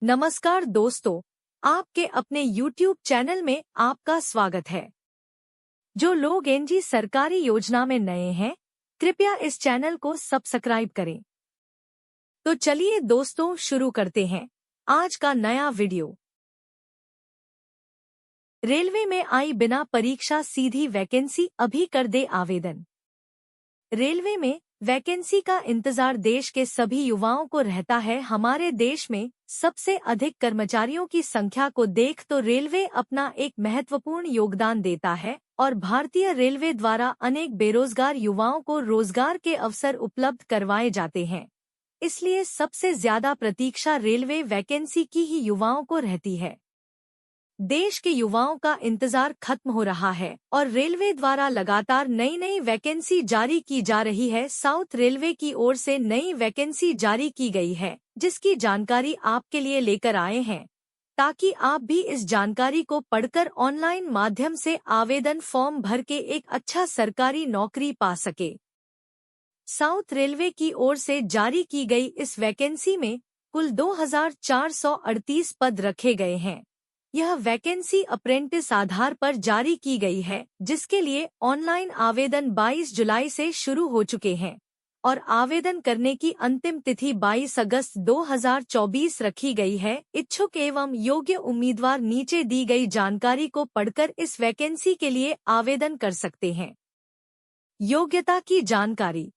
नमस्कार दोस्तों, आपके अपने YouTube चैनल में आपका स्वागत है। जो लोग एनजी सरकारी योजना में नए हैं, कृपया इस चैनल को सब्सक्राइब करें। तो चलिए दोस्तों शुरू करते हैं आज का नया वीडियो। रेलवे में आई बिना परीक्षा सीधी वैकेंसी, अभी कर दे आवेदन। रेलवे में वैकेंसी का इंतजार देश के सभी युवाओं को रहता है। हमारे देश में सबसे अधिक कर्मचारियों की संख्या को देख तो रेलवे अपना एक महत्वपूर्ण योगदान देता है और भारतीय रेलवे द्वारा अनेक बेरोजगार युवाओं को रोजगार के अवसर उपलब्ध करवाए जाते हैं। इसलिए सबसे ज्यादा प्रतीक्षा रेलवे वैकेंसी की ही युवाओं को रहती है। देश के युवाओं का इंतजार खत्म हो रहा है और रेलवे द्वारा लगातार नई नई वैकेंसी जारी की जा रही है। साउथ रेलवे की ओर से नई वैकेंसी जारी की गई है, जिसकी जानकारी आपके लिए लेकर आए हैं, ताकि आप भी इस जानकारी को पढ़कर ऑनलाइन माध्यम से आवेदन फॉर्म भर के एक अच्छा सरकारी नौकरी पा सके। साउथ रेलवे की ओर से जारी की गई इस वैकेंसी में कुल 2438 पद रखे गए हैं। यह वैकेंसी अप्रेंटिस आधार पर जारी की गई है, जिसके लिए ऑनलाइन आवेदन 22 जुलाई से शुरू हो चुके हैं और आवेदन करने की अंतिम तिथि 22 अगस्त 2024 रखी गई है। इच्छुक एवं योग्य उम्मीदवार नीचे दी गई जानकारी को पढ़कर इस वैकेंसी के लिए आवेदन कर सकते हैं। योग्यता की जानकारी।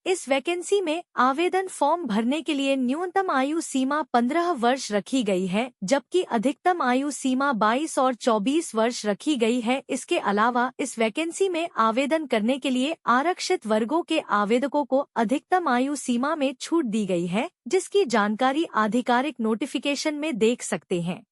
इस वैकेंसी में आवेदन फॉर्म भरने के लिए न्यूनतम आयु सीमा 15 वर्ष रखी गई है, जबकि अधिकतम आयु सीमा 22 और 24 वर्ष रखी गई है। इसके अलावा इस वैकेंसी में आवेदन करने के लिए आरक्षित वर्गों के आवेदकों को अधिकतम आयु सीमा में छूट दी गई है, जिसकी जानकारी आधिकारिक नोटिफिकेशन में देख सकते हैं।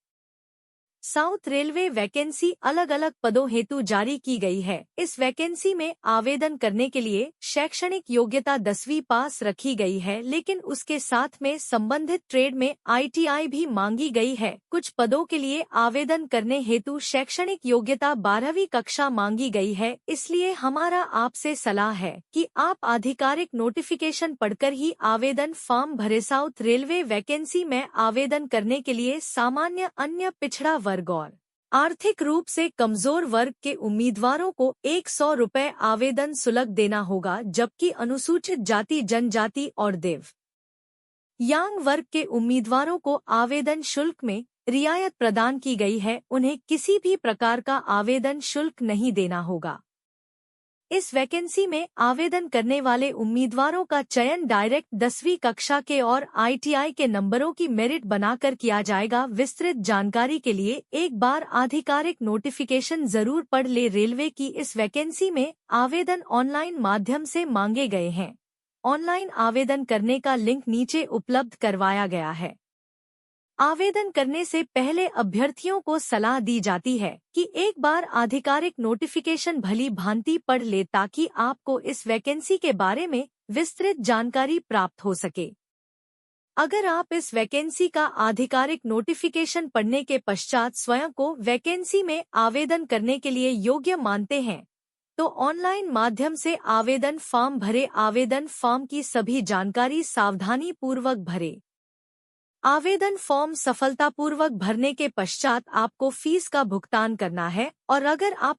साउथ रेलवे वैकेंसी अलग अलग पदों हेतु जारी की गई है। इस वैकेंसी में आवेदन करने के लिए शैक्षणिक योग्यता 10वीं पास रखी गई है, लेकिन उसके साथ में संबंधित ट्रेड में ITI भी मांगी गई है। कुछ पदों के लिए आवेदन करने हेतु शैक्षणिक योग्यता 12वीं कक्षा मांगी गई है। इसलिए हमारा आपसे सलाह है कि आप आधिकारिक नोटिफिकेशन पढ़कर ही आवेदन फॉर्म भरे। साउथ रेलवे वैकेंसी में आवेदन करने के लिए सामान्य, अन्य, पिछड़ा वर्ग और आर्थिक रूप से कमजोर वर्ग के उम्मीदवारों को 100 रुपये आवेदन शुल्क देना होगा, जबकि अनुसूचित जाति, जनजाति और दिव्यांग वर्ग के उम्मीदवारों को आवेदन शुल्क में रियायत प्रदान की गई है। उन्हें किसी भी प्रकार का आवेदन शुल्क नहीं देना होगा। इस वैकेंसी में आवेदन करने वाले उम्मीदवारों का चयन डायरेक्ट 10वीं कक्षा के और ITI के नंबरों की मेरिट बनाकर किया जाएगा। विस्तृत जानकारी के लिए एक बार आधिकारिक नोटिफिकेशन जरूर पढ़ ले। रेलवे की इस वैकेंसी में आवेदन ऑनलाइन माध्यम से मांगे गए हैं। ऑनलाइन आवेदन करने का लिंक नीचे उपलब्ध करवाया गया है। आवेदन करने से पहले अभ्यर्थियों को सलाह दी जाती है कि एक बार आधिकारिक नोटिफिकेशन भली भांति पढ़ ले, ताकि आपको इस वैकेंसी के बारे में विस्तृत जानकारी प्राप्त हो सके। अगर आप इस वैकेंसी का आधिकारिक नोटिफिकेशन पढ़ने के पश्चात स्वयं को वैकेंसी में आवेदन करने के लिए योग्य मानते हैं, तो ऑनलाइन माध्यम से आवेदन फॉर्म भरे। आवेदन फॉर्म की सभी जानकारी सावधानी पूर्वक भरे। आवेदन फॉर्म सफलतापूर्वक भरने के पश्चात आपको फीस का भुगतान करना है और अगर आप